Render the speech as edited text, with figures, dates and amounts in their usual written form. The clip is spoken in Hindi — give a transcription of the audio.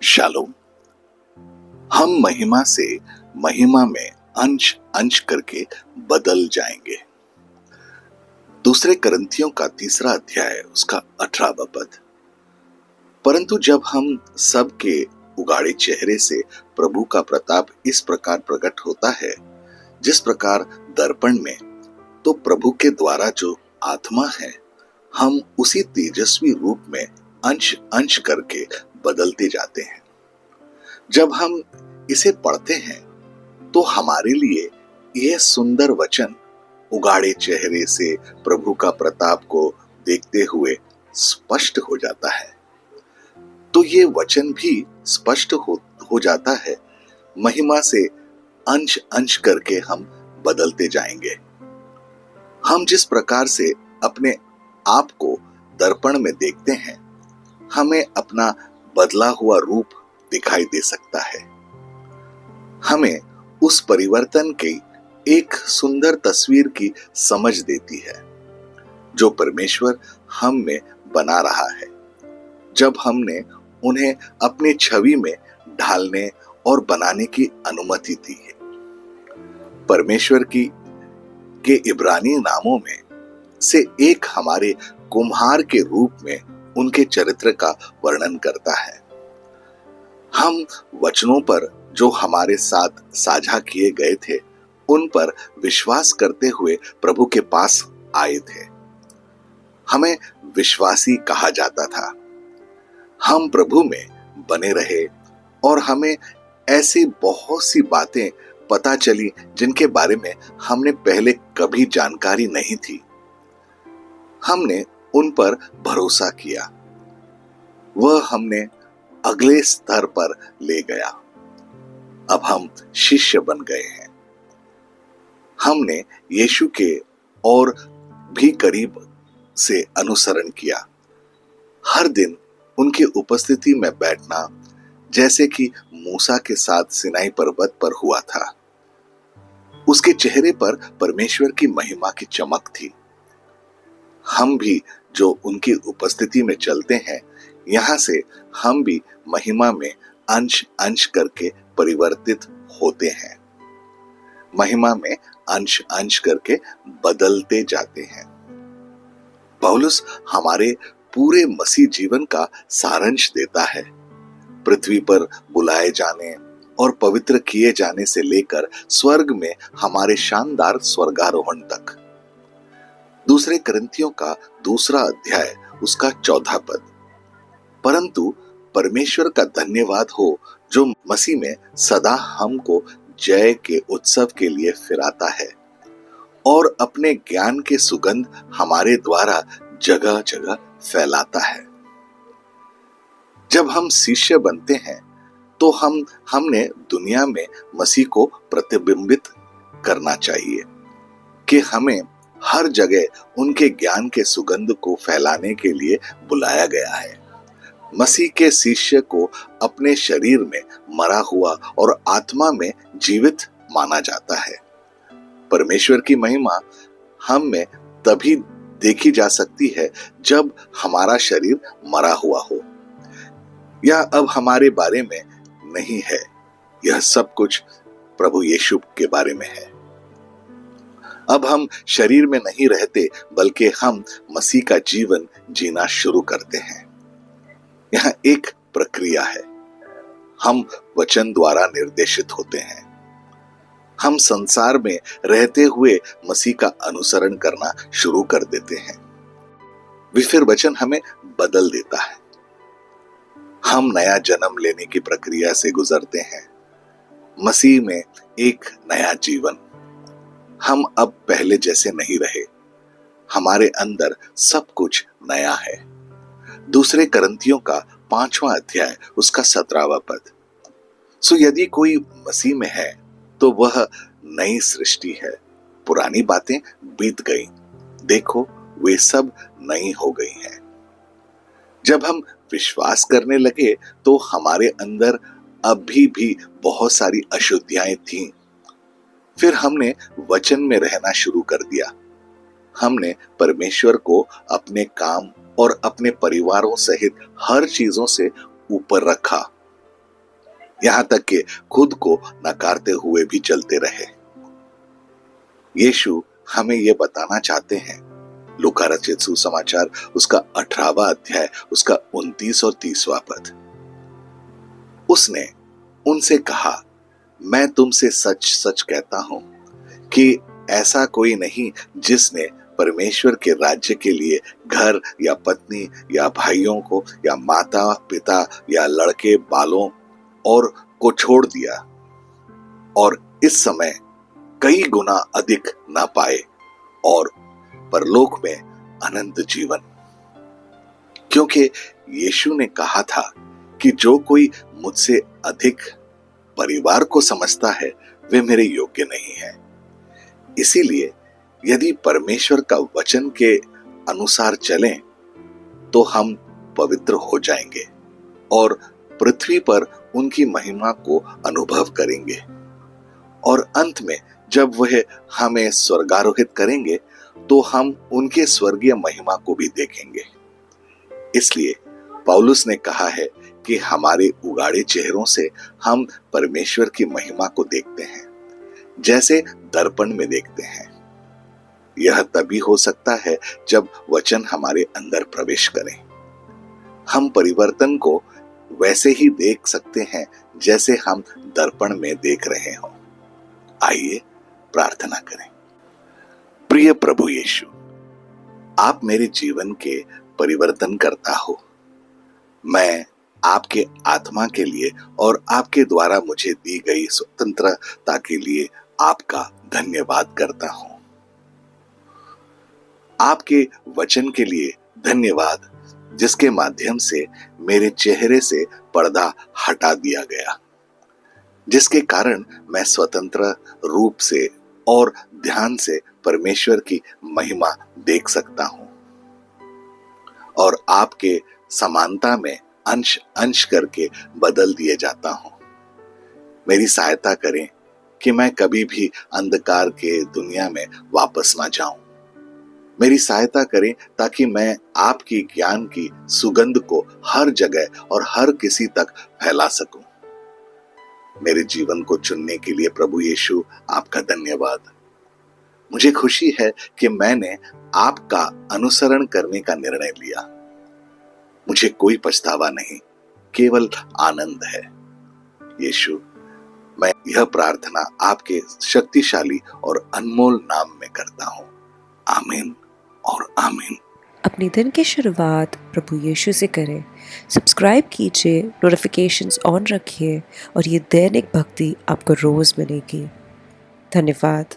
शालोम। हम महिमा से महिमा में अंश अंश करके बदल जाएंगे। दूसरे करंथियों का 3 अध्याय उसका 18वां पद। परंतु जब हम सबके उगाड़े चेहरे से प्रभु का प्रताप इस प्रकार प्रकट होता है, जिस प्रकार दर्पण में, तो प्रभु के द्वारा जो आत्मा है, हम उसी तेजस्वी रूप में अंश अंश करके बदलते जाते हैं। जब हम इसे पढ़ते हैं तो हमारे लिए यह सुंदर वचन उगाड़े चेहरे से प्रभु का प्रताप को देखते हुए स्पष्ट हो जाता है। तो ये वचन भी स्पष्ट हो जाता है, महिमा से अंश अंश करके हम बदलते जाएंगे। हम जिस प्रकार से अपने आप को दर्पण में देखते हैं, हमें अपना बदला हुआ रूप दिखाई दे सकता है। हमें उस परिवर्तन की एक सुंदर तस्वीर की समझ देती है जो परमेश्वर हम में बना रहा है, जब हमने उन्हें अपनी छवि में ढालने और बनाने की अनुमति दी है। परमेश्वर के इब्रानी नामों में से एक हमारे कुम्हार के रूप में उनके चरित्र का वर्णन करता है। हम वचनों पर जो हमारे साथ साझा किए गए थे, उन पर विश्वास करते हुए प्रभु के पास आए थे। हमें विश्वासी कहा जाता था। हम प्रभु में बने रहे और हमें ऐसी बहुत सी बातें पता चली जिनके बारे में हमने पहले कभी जानकारी नहीं थी। हमने उन पर भरोसा किया। वह हमने अगले स्तर पर ले गया। अब हम शिष्य बन गए हैं। हमने यीशु के और भी करीब से अनुसरण किया। हर दिन उनकी उपस्थिति में बैठना, जैसे कि मूसा के साथ सिनाई पर्वत पर हुआ था। उसके चेहरे पर परमेश्वर की महिमा की चमक थी। हम भी जो उनकी उपस्थिति में चलते हैं, यहां से हम भी महिमा में अंश अंश करके परिवर्तित होते हैं। महिमा में अंश अंश करके बदलते जाते हैं। पौलुस हमारे पूरे मसीह जीवन का सारांश देता है, पृथ्वी पर बुलाए जाने और पवित्र किए जाने से लेकर स्वर्ग में हमारे शानदार स्वर्गारोहण तक। दूसरे करंथियों का 2 अध्याय उसका 14 पद। परंतु परमेश्वर का धन्यवाद हो जो मसीह में सदा हमको जय के उत्सव के लिए फिराता है और अपने ज्ञान के सुगंध हमारे द्वारा जगह जगह फैलाता है। जब हम शिष्य बनते हैं तो हमने दुनिया में मसीह को प्रतिबिंबित करना चाहिए कि हमें हर जगह उनके ज्ञान के सुगंध को फैलाने के लिए बुलाया गया है। मसीह के शिष्य को अपने शरीर में मरा हुआ और आत्मा में जीवित माना जाता है। परमेश्वर की महिमा हम में तभी देखी जा सकती है जब हमारा शरीर मरा हुआ हो। यह अब हमारे बारे में नहीं है, यह सब कुछ प्रभु यीशु के बारे में है। अब हम शरीर में नहीं रहते, बल्कि हम मसीह का जीवन जीना शुरू करते हैं। यह एक प्रक्रिया है। हम वचन द्वारा निर्देशित होते हैं। हम संसार में रहते हुए मसीह का अनुसरण करना शुरू कर देते हैं। फिर वचन हमें बदल देता है। हम नया जन्म लेने की प्रक्रिया से गुजरते हैं। मसीह में एक नया जीवन। हम अब पहले जैसे नहीं रहे। हमारे अंदर सब कुछ नया है। दूसरे करंथियों का 5वां अध्याय उसका 17वां पद। सो यदि कोई मसीह में है तो वह नई सृष्टि है। पुरानी बातें बीत गई, देखो वे सब नई हो गई हैं। जब हम विश्वास करने लगे तो हमारे अंदर अभी भी बहुत सारी अशुद्धियां थीं। फिर हमने वचन में रहना शुरू कर दिया। हमने परमेश्वर को अपने काम और अपने परिवारों सहित हर चीजों से ऊपर रखा। यहां तक कि खुद को नकारते हुए भी चलते रहे। यीशु हमें यह बताना चाहते हैं, लूका रचित सुसमाचार उसका 18वां अध्याय उसका 29 और 30वां पद। उसने उनसे कहा, मैं तुमसे सच सच कहता हूं कि ऐसा कोई नहीं जिसने परमेश्वर के राज्य के लिए घर या पत्नी या भाइयों को या माता पिता या लड़के बालों और को छोड़ दिया और इस समय कई गुना अधिक ना पाए और परलोक में अनंत जीवन। क्योंकि यीशु ने कहा था कि जो कोई मुझसे अधिक परिवार को समझता है वे मेरे योग्य नहीं है। इसीलिए यदि परमेश्वर का वचन के अनुसार चलें तो हम पवित्र हो जाएंगे और पृथ्वी पर उनकी महिमा को अनुभव करेंगे और अंत में जब वह हमें स्वर्गारोहित करेंगे तो हम उनके स्वर्गीय महिमा को भी देखेंगे। इसलिए पौलुस ने कहा है कि हमारे उगाड़े चेहरों से हम परमेश्वर की महिमा को देखते हैं जैसे दर्पण में देखते हैं। यह तभी हो सकता है जब वचन हमारे अंदर प्रवेश करे। हम परिवर्तन को वैसे ही देख सकते हैं जैसे हम दर्पण में देख रहे हों। आइए प्रार्थना करें। प्रिय प्रभु यीशु, आप मेरे जीवन के परिवर्तन करता हो। मैं आपके आत्मा के लिए और आपके द्वारा मुझे दी गई स्वतंत्रता के लिए आपका धन्यवाद करता हूं। आपके वचन के लिए धन्यवाद जिसके माध्यम से मेरे चेहरे से पर्दा हटा दिया गया, जिसके कारण मैं स्वतंत्र रूप से और ध्यान से परमेश्वर की महिमा देख सकता हूं और आपके समानता में अंश अंश करके बदल दिए जाता हूं। मेरी सहायता करें कि मैं कभी भी अंधकार के दुनिया में वापस ना जाऊं। मेरी सहायता करें ताकि मैं आपकी ज्ञान की सुगंध को हर जगह और हर किसी तक फैला सकूं। मेरे जीवन को चुनने के लिए प्रभु यीशु आपका धन्यवाद। मुझे खुशी है कि मैंने आपका अनुसरण करने का निर्णय लिया। मुझे कोई पछतावा नहीं, केवल आनंद है। यीशु, मैं यह प्रार्थना आपके शक्तिशाली और अनमोल नाम में करता हूं। आमीन और आमीन। अपने दिन की शुरुआत प्रभु यीशु से करें। सब्सक्राइब कीजिए, नोटिफिकेशंस ऑन रखिए और ये दैनिक भक्ति आपको रोज मिलेगी। धन्यवाद।